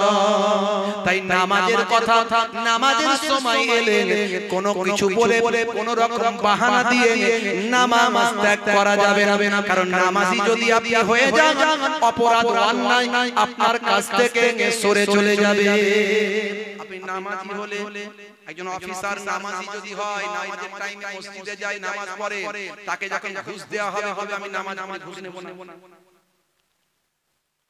তাই নামাজের কথা, নামাজের সময় এলে কোনো কিছু বলে কোন রকম বাহানা দিয়ে নামাজ ত্যাগ করা যাবে না। কারণ নামাজি যদি আপনি হয়ে যান, অপরাধ অন্যায় আপনার কাছ থেকে সরে চলে যাবে। আপনি নামাজি হলে, একজন অফিসার নামাজি যদি হয়, নামাজের টাইমে মসজিদে যায়, নামাজ পড়ে, তাকে যখন ঘুষ দেওয়া হবে, আমি নামাজ ঘুষ নেব না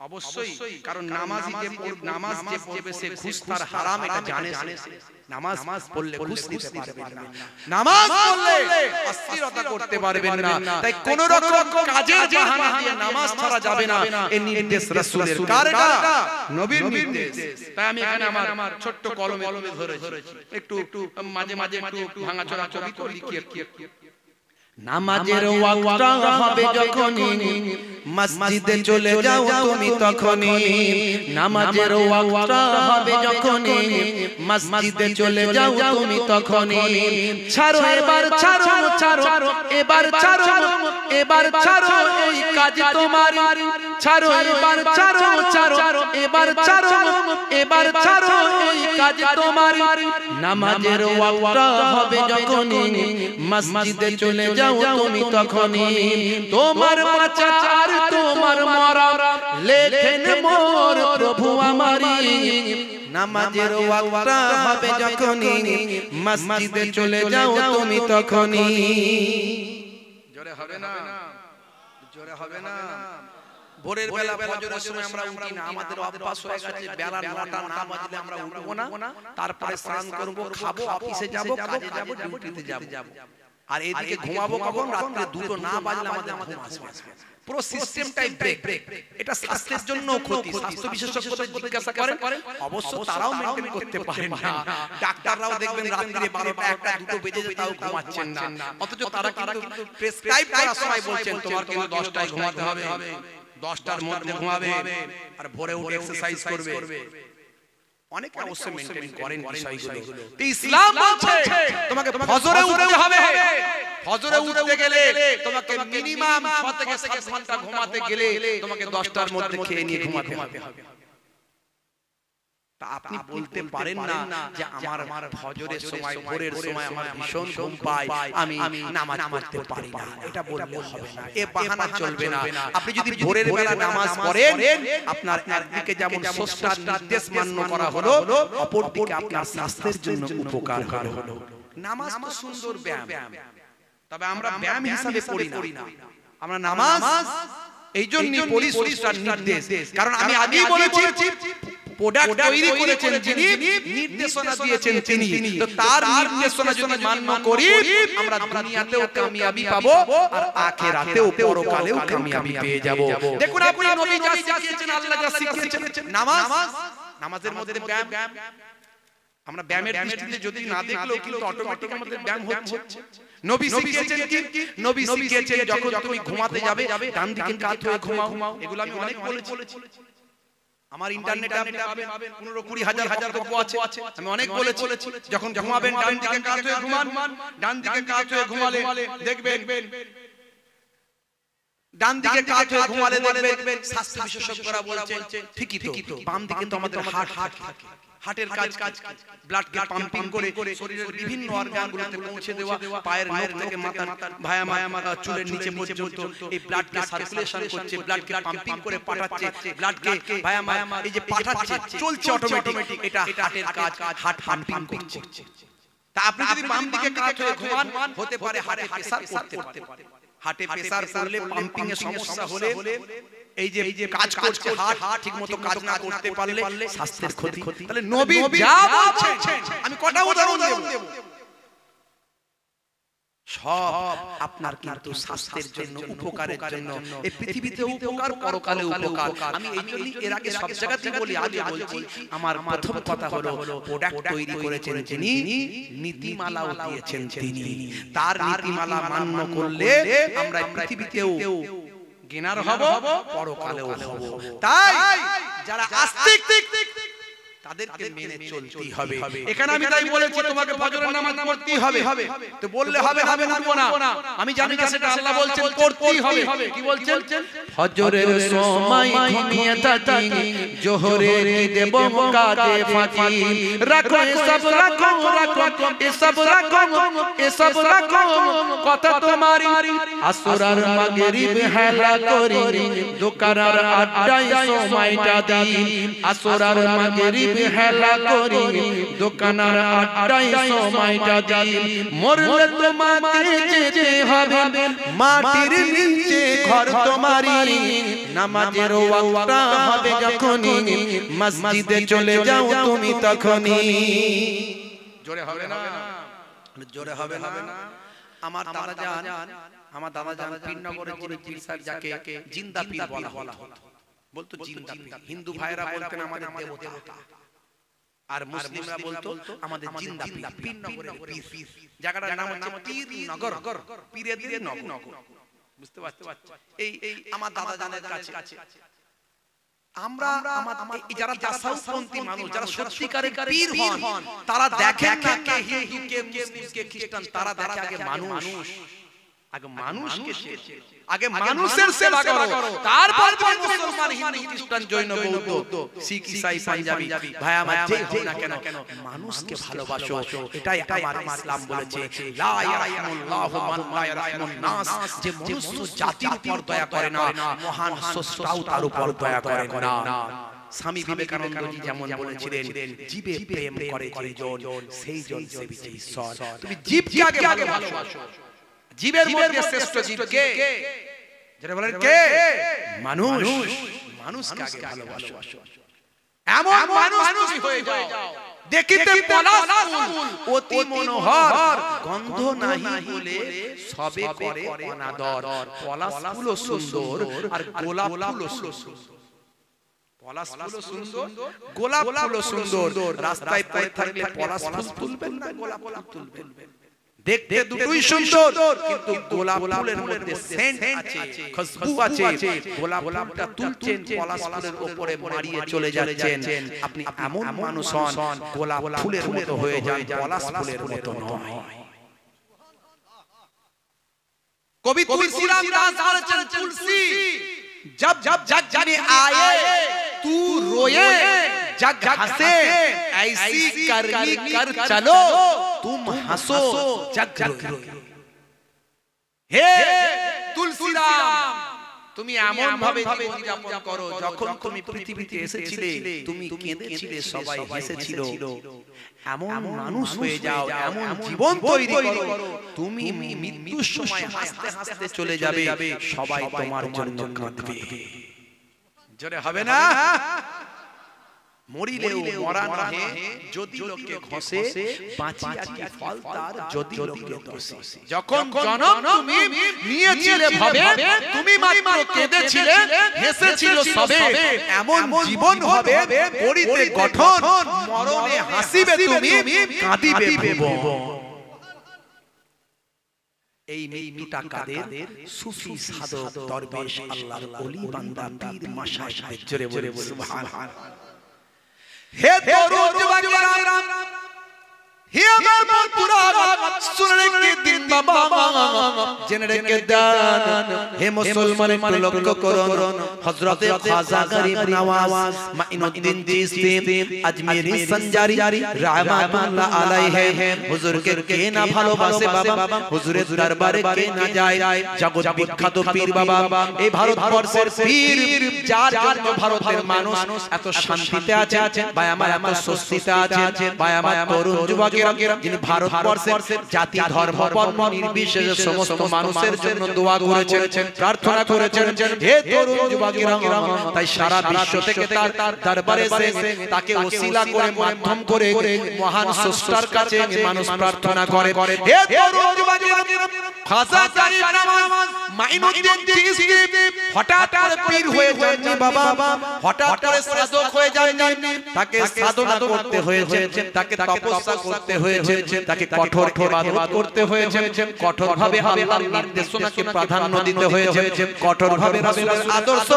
অবশ্যই। কারণ নামাজি যে নামাজ যে পড়বে সে ঘুষ তার হারাম, এটা জানে। নামাজ পড়লে ঘুষ নিতে পারবেন না, নামাজ পড়লে অস্থিরতা করতে পারবেন না। তাই কোন রকম কাজের বাহানা দিয়ে নামাজ ছাড়া যাবে না, এই নির্দেশ রাসূলের। কার এটা? নবীর নির্দেশ। তাই আমি এখানে আমার ছোট্ট কলমে ধরেছি, একটু মাঝে মাঝে একটু ভাঙাচোরা কবি তো লিখি। নামাজের ওয়াক্তটা হবে যখনই, মসজিদে চলে যাও তুমি তখনই। নামাজের ওয়াক্তটা হবে যখনই, মসজিদে চলে যাও তুমি তখনই। ছাড়ো এবার, ছাড়ো এবার, এবার ছাড়ো এই কাজ তোমার। ছাড়ো এবার, ছাড়ো এবার, এবার ছাড়ো এই কাজ তোমার। নামাজের ওয়াক্তটা হবে যখনই, মসজিদে চলে যাও তুমি তখনই। তোমার বাঁচা আর তোমার মরা লেখেন মোর প্রভু আমারি। নামাজের ওয়াক্তটা হবে যখনই, মসজিদে চলে যাও তুমি তখনই। জোরে হবে না, জোরে হবে না। ভোরের বেলা ফজরের সময় আমরা উঠি না, আমাদের অভ্যাস হয়ে গেছে বেলা 9টা না বাজলে আমরা উঠবো না। তারপরে স্নান করব, খাবো, অফিসে যাব, কাজে যাব, ডিউটিতে যাব। আর এদিকে ঘুমাবো কখন? রাতে 2টো না বাজলে আমাদের ঘুম আসবে। পুরো সিস্টেমটাই ব্রেক। এটা স্বাস্থ্যের জন্য ক্ষতি। স্বাস্থ্য বিশেষজ্ঞদের জিজ্ঞাসা করেন, অবশ্য তারাও মেইনটেইন করতে পারেন না। ডাক্তাররাও দেখবেন রাত্রে 12টা 1টা 2টো বেজে যায় তাও ঘুমাচ্ছেন না। অথচ তারা কিন্তু প্রেসক্রাইব করার সময় বলছেন তোমার কিন্তু 10টায় ঘুমাতে হবে, 10টার মধ্যে ঘুমাবে আর ভোরে উঠে এক্সারসাইজ করবে। অনেকে অবশ্য মেইনটেইন করেন বিষয়গুলো। ইসলাম বলছে তোমাকে ফজরে উঠতে হবে। ফজরে উঠতে গেলে তোমাকে মিনিমাম 6 থেকে 7 ঘন্টা ঘুমাতে গেলে তোমাকে 10টার মধ্যে খেয়ে নিয়ে ঘুমাতে হবে। তা আপনি বলতে পারেন না যে আমার ফজরের সময়, ভোরের সময় আমার ভীষণ ঘুম পায়, আমি নামাজ পড়তে পারি না। এটা বললে হবে না, এ বাহানা চলবে না। আপনি যদি ভোরের বেলা নামাজ পড়েন, আপনার একদিকে যেমন স্রষ্টার নির্দেশ মান্য করা হলো, অপরদিকে আপনার স্বাস্থ্যের জন্য উপকার হলো। নামাজ তো সুন্দর ব্যায়াম, তবে আমরা ব্যায়াম হিসাবে পড়ি না। আমরা নামাজ এই জন্যই পড়ি স্রষ্টার নির্দেশ। কারণ আমি আগেই বলেছি, প্রোডাক্ট তৈরি করেছেন যিনি, নির্দেশনা দিয়েছেন তিনি। তো তার নির্দেশনা যদি মান্য করি, আমরা দুনিয়াতেও কামিয়াবি পাবো আর আখিরাতেও পরকালেও কামিয়াবি পেয়ে যাব। দেখুন আপনি নবী যা শিখিয়েছেন, আল্লাহ যা শিখিয়েছেন, নামাজের মধ্যে ব্যায়াম। আমরা ব্যায়ামের দৃষ্টিতে যদি না দেখলেও কিন্তু অটোমেটিক আমাদের ব্যায়াম হচ্ছে। নবী শিখিয়েছেন কি? নবী শিখিয়েছেন যখন তুমি ঘুমাতে যাবে ডান দিকে কাত হয়ে ঘুমাও। এগুলো আমি অনেক বলেছি। আমার ইন্টারনেটে আপনি পাবেন 15-20 হাজার বক্তব্য আছে। আমি অনেক বলেছি যখন ঘুমাবেন ডান দিকে কাত হয়ে ঘুমান। ডান দিকে কাত হয়ে ঘুমালে দেখবেন, ডান দিকে কাত হয়ে ঘুমালে দেখবেন স্বাস্থ্য বিশেষজ্ঞরা বলছেন ঠিকই তো, বাম দিকে তো আমাদের হার্ট থাকে। হার্টের কাজ ব্লাডকে পাম্পিং করে শরীরের বিভিন্ন অর্গানগুলোতে পৌঁছে দেওয়া, পায়ের নখ থেকে মাথার ভায়ামা চুলের নিচে পর্যন্ত এই ব্লাডকে সার্কুলেশন করছে, ব্লাডকে পাম্পিং করে পাঠাচ্ছে, ব্লাডকে ভায়ামা এই যে পাঠাচ্ছে চলছে অটোমেটিক। এটা হার্টের কাজ, হার্ট পাম্পিং করছে। তা আপনি যদি বাম দিকে কাত হয়ে ঘুমান, হতে পারে হার্টে প্রেসার পড়তে পারে। হার্টে প্রেসার পড়লে পাম্পিং এর সমস্যা হলে এই যে কাজ করছে হার্ট ঠিকমতো কাজ না করতে পারলে স্বাস্থ্যের ক্ষতি। তাহলে নবী যা বলছেন আমি কটা উদাহরণ দেব, সব আপনার কিন্তু স্বাস্থ্যের জন্য, উপকারের জন্য। এই পৃথিবীতে উপকার, পরকালে উপকার। আমি এই জন্য এর আগে সব জায়গাতেই বলি, আগে বলছি, আমার প্রথম কথা হলো প্রোডাক্ট তৈরি করেছেন যিনি, নীতিমালাও দিয়েছেন তিনি। তার নীতিমালা মান্য করলে আমরা পৃথিবীতেও জ্ঞানার হব, পরকালেও হব। তাই যারা আস্তিক তাদেরকে মেনে চলতেই হবে। এখানে আমি তাই বলেছি তোমাকে ফজরের নামাজ পড়তেই হবে। তো বললে হবে হবে উঠবো না, আমি জানি না সেটা আল্লাহ বলছেন পড়তেই হবে। কি বলছেন? ফজরের সময় ঘুমিয়ে থাকি, জোহরের দেব কাজে ফাঁকি, রাখো এসব রাখো রাখো এসব রাখো এসব রাখো কথা তোমারি, আসরার মাগরিব হেলা করি, দোকানার আড্ডায় সময়টা দিই, আসরার মাগরিব হেলা করি, দোকানার আড্ডায় সময়টা দিই, মরলে তোমাকে যেতে হবে মাটির নিচে ঘর তোমারি, নামাজের ওয়াক্তটা হবে যখনই, মসজিদে চলে যাও তুমি তখনই। জোরে হবে না, জোরে হবে না। আমার দাদা জান পীরনগরের যিনি পীর সাহেব, যাকে জিন্দা পীর বলা হতো, বলতো জিন্দা পীর। হিন্দু ভাইরা বলতেন আমাদের দেবতা, আর মুসলিমরা বলতো আমাদের জিন্দা পীর। পীরনগরের পীর, জায়গাটার নাম হচ্ছে পীরনগর, পীরেদের নগর। বুঝতে পারছো? এই আমার দাদা জানের কাছে আমরা যারা তাসাউফপন্থী মানুষ, যারা সত্যিকারের পীর হন, তারা দেখেন না কে হিন্দু কে মুসলিম কে খ্রিস্টান, তারা দেখে আগে মানুষ, আগে মানুষকে, আগে মানুষের সেবা করো, তারপর মুসলমান হিন্দু খ্রিস্টান জৈন বৌদ্ধ শিখ ইসাই পাঞ্জাবি ভাই আমার যেই হোক না কেন, মানুষকে ভালোবাসো। এটাই আমার ইসলাম বলেছে, লা ইয়ারহামুল্লাহু মান লা ইয়ারহামুন নাস, যে মনুষ্য জাতির উপর দয়া করে না, মহান স্রষ্টাও তার উপর দয়া করে না। স্বামী বিবেকানন্দজি যেমন বলেছিলেন, জীবে প্রেম করে যেজন, সেই জন সেবিছে ঈশ্বর। তুমি জীবকে আগে ভালোবাসো। জীবের মধ্যে শ্রেষ্ঠ জীব কে? যারা বলেন কে? মানুষ। মানুষকে আগে ভালোবাসো, এমন মানুষ হয়ে যাও দেখিতে পলাশ ফুল অতি মনোহর, গন্ধ নাহি বলে সবে করে অনাদর। পলাশ ফুলও সুন্দর আর গোলাপ ফুলও সুন্দর। পলাশ ফুলও সুন্দর, গোলাপ ফুলও সুন্দর। রাস্তায় পড়ে থাকলে পলাশ ফুল তুলবেন না, গোলাপ ফুল তুলবেন। দেখতে দুটোই সুন্দর, কিন্তু গোলাপ ফুলের মধ্যে সেন্ট আছে, খুশবু আছে। গোলাপ ফুলটা তুলছেন, পলাশ ফুলের উপরে মারিয়ে চলে যাচ্ছেন। আপনি এমন মানুষ হন, গোলাপ ফুলের মতো হয়ে যান, পলাশ ফুলের মতো নয়। কবি তুলসীরাম দাস বলেছেন, তুলসী जब जब जग जाने आए तू रोए, जग हंसे ऐसी करनी कर चलो, तुम हंसो जग रोए। हे तुलसीराम, তুমি এমন ভাবে জীবন যাপন করো, যখন তুমি পৃথিবীতে এসেছিলে তুমি কেঁদেছিলে, সবাই হেসেছিল। এমন মানুষ হয়ে যাও, এমন জীবন তৈরি করো, তুমি মৃত্যুর সময় হাসতে হাসতে চলে যাবে, সবাই তোমার জন্য কাঁদবে। জোরে হবে না? মরিলেও মরা নহে, যদি লোকে ঘষে, বাঁচিয়া কি ফল তার যদি লোকে দোষে। যখন জনম তুমি নিয়েছিলে ভাবে, তুমি মাত্র কেঁদেছিলে, হেসেছিল সবে, এমন জীবন হবে করিতে গঠন, মরণে হাসিবে তুমি, কাঁদিবে ভুবন। এই মৃত্যুটা কাদের? সুফি সাধক দরবেশ আল্লাহর ওলি বান্দা পীর মাশায়েখ। জোরে বলে সুবহানাল্লাহ। हे दरूद वगैरह हे अमर पुरा सुनने के दिन बाबा जनरे के दान, हे मुसलमान लक्ष्य করুন, হযরত খাজা গরিব নওয়াজ মাইনুদ্দিন চিশতি আজমেরি সঞ্জারি রাহমাতুল্লাহ আলাইহি, হুজুরকে কে না ভালোবাসে বাবা, হুজুরের দরবারে কে না যায়। জগৎ বিখ্যাত পীর বাবা, এই ভারতবর্ষের পীর, যার জন্য ভারতের মানুষ এত শান্তিতে আছে, ভাই আমার এত স্বস্তিতে আছে, ভাই আমার তরুণ যুবক যুবকেরা যিনি ভারতবর্ষের জাতি ধর্ম বর্ণ নির্বিশেষে সমস্ত মানুষের জন্য দোয়া করেছেন, প্রার্থনা করেছেন। হে তরুণ যুবকেরা, তাই সারা বিশ্ব থেকে তার দরবারে এসে তাকে ওসিলা করে মাধ্যম করে মহান স্রষ্টার কাছে মানুষ প্রার্থনা করে। হে তরুণ যুবকেরা, খাজা সাহেব নামাজ মাইনুদ্দিন চিশতি হঠাৎ করে পীর হয়ে যাননি বাবা, হঠাৎ করে সাধক হয়ে যাননি। তাকে সাধনা করতে হয়েছে, তাকে তপস্যা করতে হয়েছে, তাকে কঠোর ইবাদত করতে হয়েছে, কঠোরভাবে আল্লাহর নির্দেশনাকে প্রাধান্য দিতে হয়েছে, কঠোরভাবে রাসূলের আদর্শ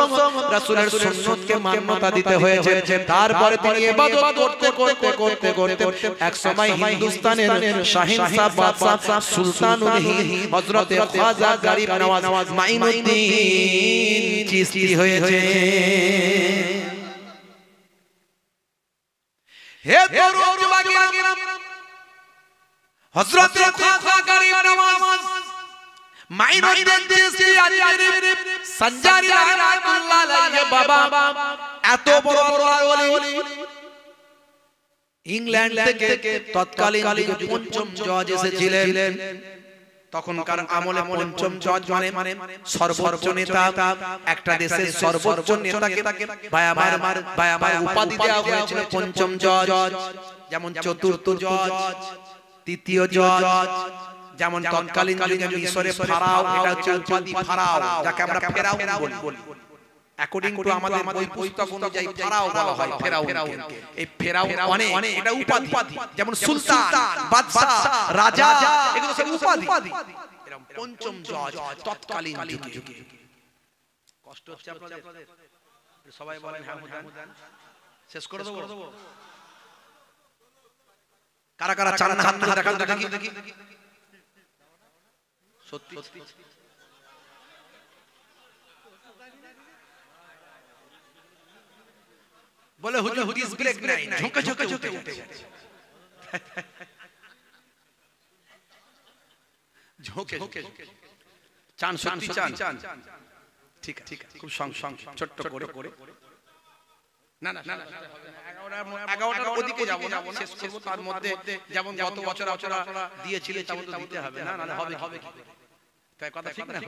রাসূলের সুন্নতকে মান্যতা দিতে হয়েছে। তারপরে তিনি ইবাদত করতে করতে করতে করতে এক সময় হিন্দুস্তানের শাহিনশাহ বাদশা সুলতানুল হিন্দ হযরত খাজা গরিব নওয়াজ মাইনুদ্দিন চিশতি হয়েছে। হে তরুণ যুবকেরা, হযরত খাজা গরিব নওয়াজ মাইনুদ্দিন চিশতি আজমিরি সঞ্জারি রাহমাতুল্লাহ আলাইহি বাবা এত বড় বড় ওলি, ইংল্যান্ড থেকে তৎকালীন পঞ্চম জজ এসেছিলেন। তখনকার আমলে পঞ্চম জজ মানে সর্বোচ্চ নেতা, একটা দেশের সর্বোচ্চ নেতাকে বায়াবার উপাধি দেওয়া হয়েছিল পঞ্চম জজ। যেমন চতুর্থ জজ, তৃতীয় জজ, যেমন তৎকালীন যুগে মিশরে ফারাও, এটা হচ্ছে উপাধি ফারাও, যাকে আমরা ফেরাউন বলি। অ্যাকর্ডিং টু আমাদের বই পুস্তক অনুযায়ী ফারাও বলা হয় ফেরাউন। এই ফেরাউন মানে এটা উপাধি, যেমন সুলতান, বাদশা, রাজা, এগুলো সব উপাধি। এরকম পঞ্চম জজ তৎকালীন যুগে। কষ্ট হচ্ছে আপনাদের? সবাই বলেন হ্যাঁ মুদান। শেষ করে দেব? কারা কারা চান হাত তুলে দেখান দেখি। সত্যি বলে হুজুর ডিস ব্রেক নাই, ঝুঁকে ঝুঁকে উঠে যাচ্ছে। ঝুঁকে চান, সত্যি চান? ঠিক আছে, খুব ছোট্ট করে। না 11টার ওদিকে যাব না, শেষ করব। তার মধ্যে যেমন গত বছর আপনারা দিয়েছিলেন তেমন তো দিতে হবে, না হবে কি? কথা ঠিক না?